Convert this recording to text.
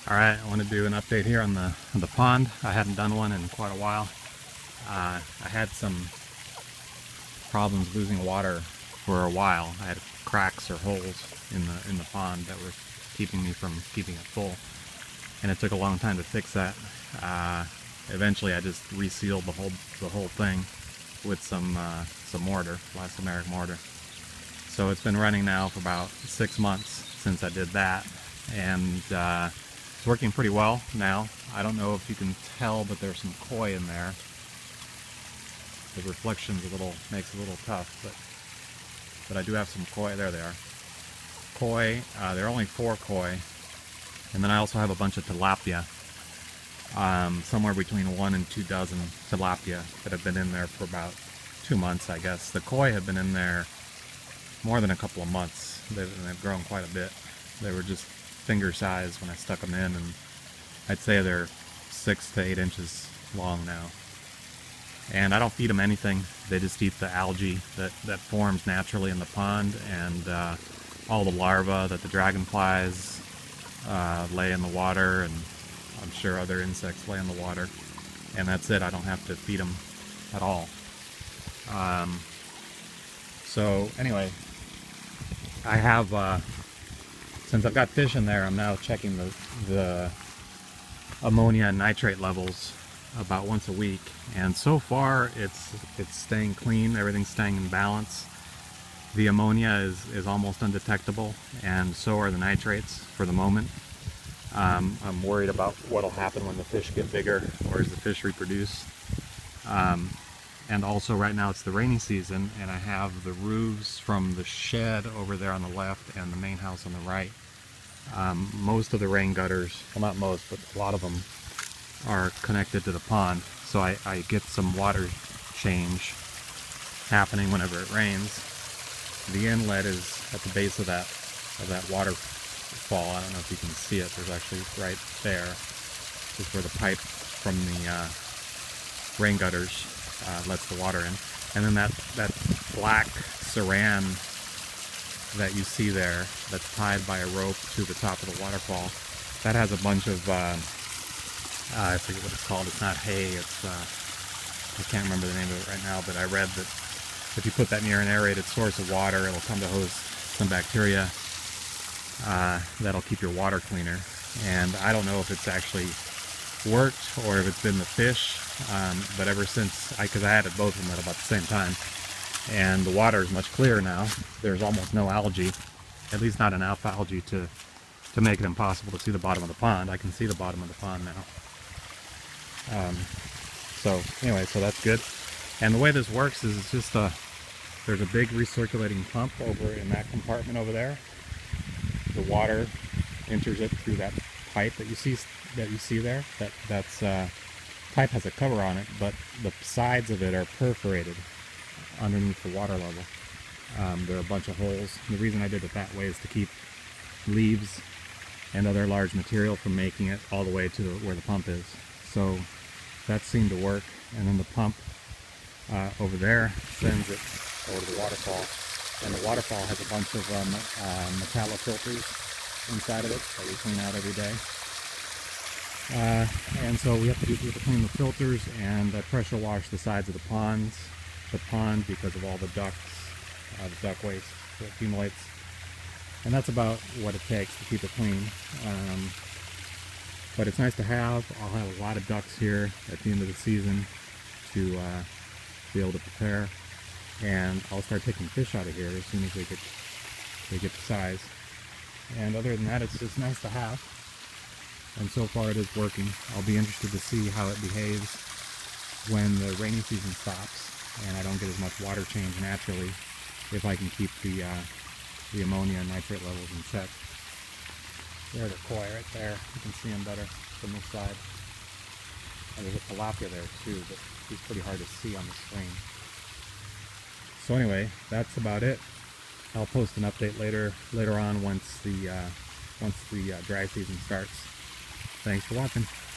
Alright, I want to do an update here on the pond. I hadn't done one in quite a while. I had some problems losing water for a while. I had cracks or holes in the pond that were keeping me from keeping it full, and it took a long time to fix that. Eventually, I just resealed the whole thing with some mortar, elastomeric mortar. So it's been running now for about 6 months since I did that, and it's working pretty well now. I don't know if you can tell, but there's some koi in there. The reflection's makes it a little tough, but I do have some koi. There they are. Koi. There are only 4 koi, and then I also have a bunch of tilapia. Somewhere between 1 and 2 dozen tilapia that have been in there for about 2 months, I guess. The koi have been in there more than a couple of months. They've grown quite a bit. They were just finger size when I stuck them in, and I'd say they're 6 to 8 inches long now. And I don't feed them anything. They just eat the algae that forms naturally in the pond, and all the larvae that the dragonflies lay in the water, and I'm sure other insects lay in the water. And that's it. I don't have to feed them at all. So anyway, I have, since I've got fish in there, I'm now checking the ammonia and nitrate levels about once a week, and so far it's staying clean. Everything's staying in balance. The ammonia is almost undetectable, and so are the nitrates for the moment. I'm worried about what'll happen when the fish get bigger, or as the fish reproduce. And also right now it's the rainy season, and I have the roofs from the shed over there on the left and the main house on the right. Most of the rain gutters, well, not most, but a lot of them are connected to the pond, so I get some water change happening whenever it rains. The inlet is at the base of that waterfall. I don't know if you can see it. There's actually right there is where the pipe from the rain gutters lets the water in. And then that black saran that you see there, that's tied by a rope to the top of the waterfall, that has a bunch of I forget what it's called. It's not hay. It's I can't remember the name of it right now, but I read that if you put that near an aerated source of water, it'll come to host some bacteria that'll keep your water cleaner. And I don't know if it's actually worked or if it's been the fish, but ever since, because I had both of them at about the same time, and the water is much clearer now. There's almost no algae, at least not enough algae to make it impossible to see the bottom of the pond. I can see the bottom of the pond now. So anyway, so that's good. And the way this works is it's just there's a big recirculating pump over in that compartment over there. The water enters it through that pipe that you see there. That's pipe has a cover on it, but the sides of it are perforated underneath the water level. There are a bunch of holes. And the reason I did it that way is to keep leaves and other large material from making it all the way to where the pump is. So that seemed to work. And then the pump over there sends it over to the waterfall. And the waterfall has a bunch of metallo filters inside of it that we clean out every day. And so we have to clean the filters and pressure wash the sides of the pond because of all the ducts, the duct waste that accumulates. And that's about what it takes to keep it clean. But it's nice to have. I'll have a lot of ducks here at the end of the season to be able to prepare. And I'll start taking fish out of here as soon as they get to size. And other than that, it's just nice to have. And so far it is working. I'll be interested to see how it behaves when the rainy season stops and I don't get as much water change naturally, if I can keep the ammonia and nitrate levels in check. There's a koi right there. You can see him better from this side. And there's a tilapia there too, but he's pretty hard to see on the screen. So anyway, that's about it. I'll post an update later on once the dry season starts. Thanks for watching.